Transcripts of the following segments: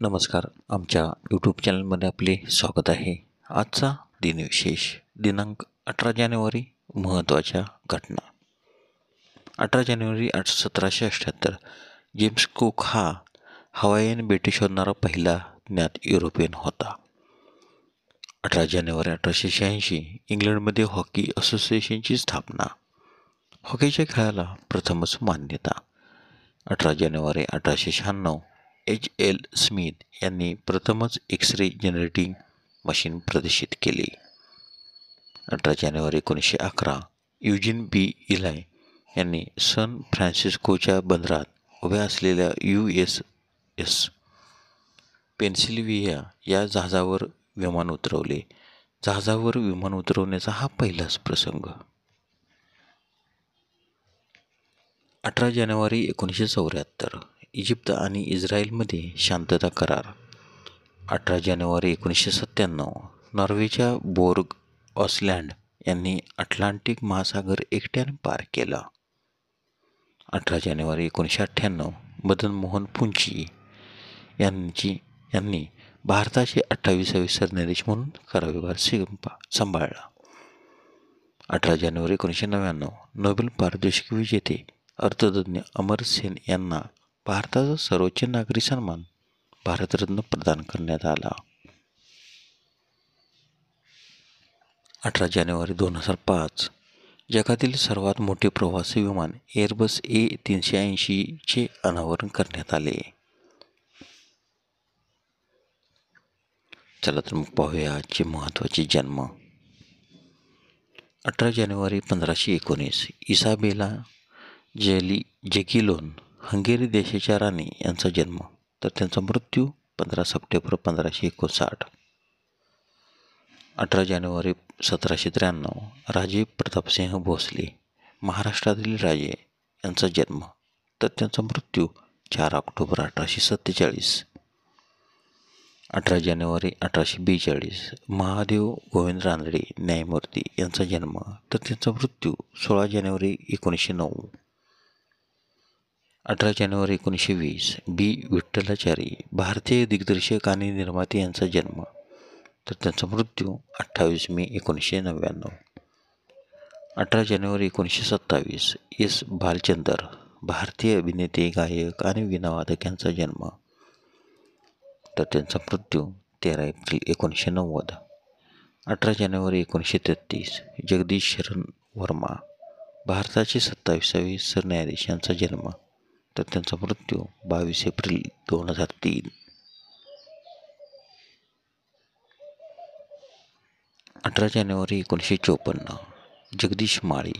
नमस्कार. आमच्या यूट्यूब चॅनलमध्ये आपले स्वागत आहे. आजचा दिनविशेष दिनांक 18 जानेवारी. महत्त्वाच्या घटना. 18 जानेवारी 1778 जेम्स कुक हा हवाईयन बेटे शोधणारा पहिला ज्ञात युरोपियन होता. 18 जानेवारी 1886 इंग्लंडमध्ये हॉकी असोसिएशनची स्थापना. हॉकीच्या खेळाला प्रथमच मान्यता. 18 जानेवारी 1896 H.L. स्मिथ यांनी प्रथमच एक्स-रे जनरेटिंग मशीन प्रदर्शित केली. 18 जानेवारी 1911 युजिन बी. इलाय यांनी सन फ्रान्सिस्कोच्या बंदरात उभ्या असलेल्या USS पेनसिल्व्हेनिया या जहाजावर विमान उतरवले. जहाजावर विमान उतरवण्याचा हा पहिलाच प्रसंग. 18 जानेवारी 1974 इजिप्त आणि इस्रायलमध्ये शांतता करार. 18 जानेवारी 1997 नॉर्वेच्या बोर्ग ऑसलँड यांनी अटलांटिक महासागर एकट्याने पार केला. 18 जानेवारी 1998 मदन मोहन पुंची यांनी भारताचे 28वे सरन्यायाधीश म्हणून कारभार सांभाळला. 18 जानेवारी 1999 नोबेल पारितोषिक विजेते अर्थतज्ज्ञ अमर्त्य सेन यांना भारताचा सर्वोच्च नागरी सन्मान भारतरत्न प्रदान करण्यात आला. 18 जानेवारी 2005 जगातील सर्वात मोठे प्रवासी विमान एअरबस A380 चे अनावरण करण्यात आले. चला तर मग पाहूया आजचे महत्त्वाचे जन्म. 18 जानेवारी 1519 इसाबेला जॅगिलोन हंगेरी देशाच्या राणी यांचा जन्म, तर त्यांचा मृत्यू 15 सप्टेंबर 1559. 18 जानेवारी 1793 राजे प्रतापसिंह भोसले महाराष्ट्रातील राजे यांचा जन्म, तर त्यांचा मृत्यू 4 ऑक्टोबर 1847. 18 जानेवारी 1842 महादेव गोविंद रानडे न्यायमूर्ती यांचा जन्म, तर त्यांचा मृत्यू 16 जानेवारी 1909. 18 जानेवारी 1920 B. विठ्ठलाचारी भारतीय दिग्दर्शक आणि निर्माते यांचा जन्म, तर त्यांचा मृत्यू 28 मे 1999. 18 जानेवारी 1927 S. भालचंदर भारतीय अभिनेते, गायक आणि वीणावादक यांचा जन्म, तर त्यांचा मृत्यू 13 एप्रिल 1990. 18 जानेवारी 1933 जगदीश शरण वर्मा भारताचे 27वे सरन्यायाधीश यांचा जन्म, तर त्यांचा मृत्यू 22 एप्रिल 2003. 18 जानेवारी 1954 जगदीश माळी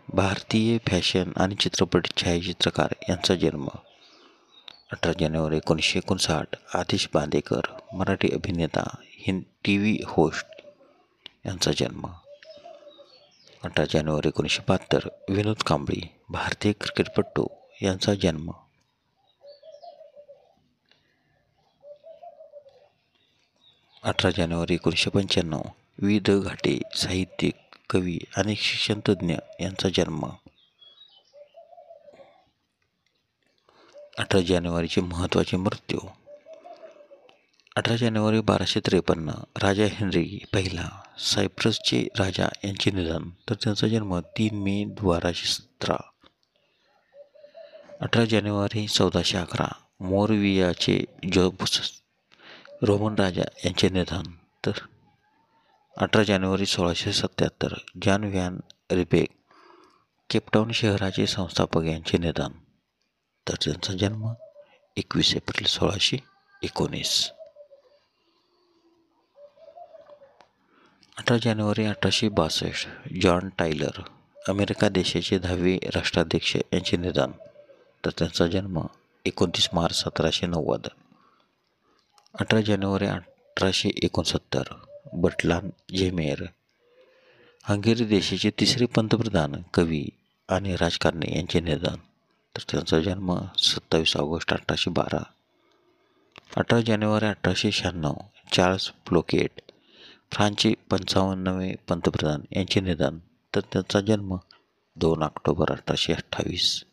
भारतीय फॅशन आणि चित्रपट छायाचित्रकार यांचा जन्म. 18 जानेवारी 1959 आतिश बांदेकर मराठी अभिनेता, TV होस्ट यांचा जन्म. 18 जानेवारी 1972 विनोद कांबळी भारतीय क्रिकेटपटू यांचा जन्म. 18 जानेवारी 1995 वि. द. घाटे साहित्यिक, कवी आणि शिक्षणतज्ज्ञ यांचा जन्म. 18 जानेवारीचे महत्त्वाचे मृत्यू. 18 जानेवारी 1253 राजा हेन्री पहिला सायप्रसचे राजा यांचे निधन, तर त्यांचा जन्म 3 मे 1217. 18 जानेवारी 1411 मोरवियाचे जोसेफ रोमन राजा यांचे निधन, तर 18 जानेवारी 1677 जॉन व्हॅन रिपेक केपटाऊन शहराचे संस्थापक यांचे निधन, तर त्यांचा जन्म 21 एप्रिल 1619. 18 जानेवारी 1862 जॉन टायलर अमेरिका देशाचे 10वे राष्ट्राध्यक्ष यांचे निधन, तर त्यांचा जन्म 29 मार्च 1790. 18 जानेवारी 1869 बटलान झेमेर हंगेरी देशाचे 3रे पंतप्रधान, कवी आणि राजकारणी यांचे निधन, तर त्यांचा जन्म 27 ऑगस्ट 1812. 18 जानेवारी 1896 चार्ल्स फ्लोकेट फ्रान्सचे 55वे पंतप्रधान यांचे निधन, तर त्यांचा जन्म 2 ऑक्टोबर 1828.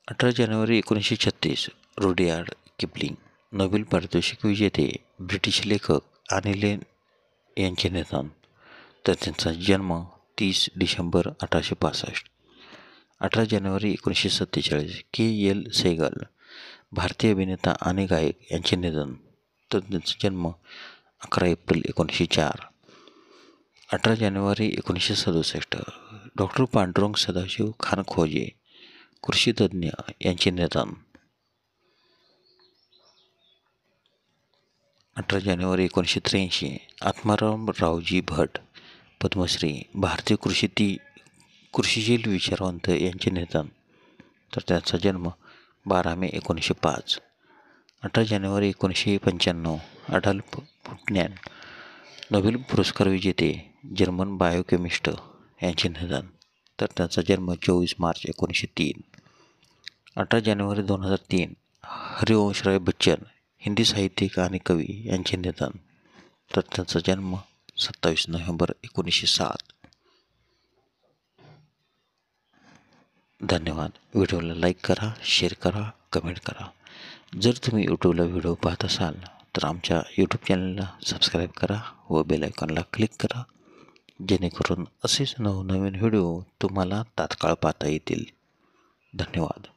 18 जानेवारी 1936 रुडयार्ड किपलिंग, नोबेल पारितोषिक विजेते, ब्रिटिश लेखक आणि लेन यांचे निधन. तर त्यांचा जन्म 30 डिसेंबर 1865. 18 जानेवारी 1947 के.एल. सेहगल, भारतीय अभिनेता आणि गायक यांचे निधन. तर त्यांचा जन्म 11 एप्रिल 1904. 18 जानेवारी 1967 डॉक्टर पांडुरंग सदाशिव खानखोजे, कृषीतज्ञ यांचे निधन. 18 जानेवारी 1983 आत्माराम रावजी भट, पद्मश्री, भारतीय कृषीशील विचारवंत यांचे निधन. तर त्यांचा जन्म 12 मे 1905. 18 जानेवारी 1995 अडॉल्फ फुटनॅन, नोबेल पुरस्कार विजेते, जर्मन बायोकेमिस्ट यांचे निधन. तर त्यांचा जन्म 24 मार्च 1903. 18 जानेवारी 2003 हरिवंशराय बच्चन, हिंदी साहित्यिक आणि कवी यांचे निधन. तर त्यांचा जन्म 27 नोव्हेंबर 1907. धन्यवाद. व्हिडिओला लाईक करा, शेअर करा, कमेंट करा. जर तुम्ही यूट्यूबला व्हिडिओ पाहत असाल तर आमच्या यूट्यूब चॅनलला सबस्क्राईब करा व बेल आयकॉनला क्लिक करा, जेणेकरून असेच नवनवीन व्हिडिओ तुम्हाला तात्काळ पाहता येतील. धन्यवाद.